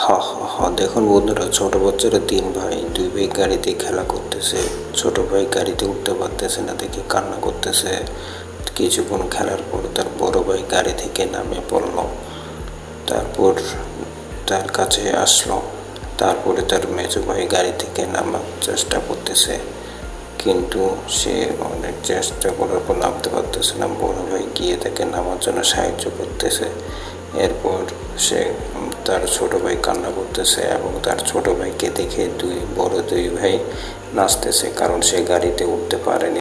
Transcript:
হা হা হা, দেখুন বন্ধুরা, ছোট বাচ্চারা দুই ভাই গাড়িতে খেলা করতেছে। ছোট ভাই গাড়িতে উঠতে পারতেছে না দেখে কান্না করতেছে। কিছুক্ষণ খেলার পর তার বড় ভাই গাড়ি থেকে নামে পড়লো। তারপর তার কাছে আসলো। তারপরে তার মেজো ভাই গাড়ি থেকে নামার চেষ্টা করতেছে, কিন্তু সে অনেক চেষ্টা করার পর নামতে পারতেছে না। বড় ভাই গিয়ে তাকে নামার জন্য সাহায্য করতেছে। এরপর সে তার ছোট ভাই কান্না করতেছে এবং তার ছোট ভাইকে দেখে দুই ভাই নাচতেছে, কারণ সে গাড়িতে উঠতে পারেনি।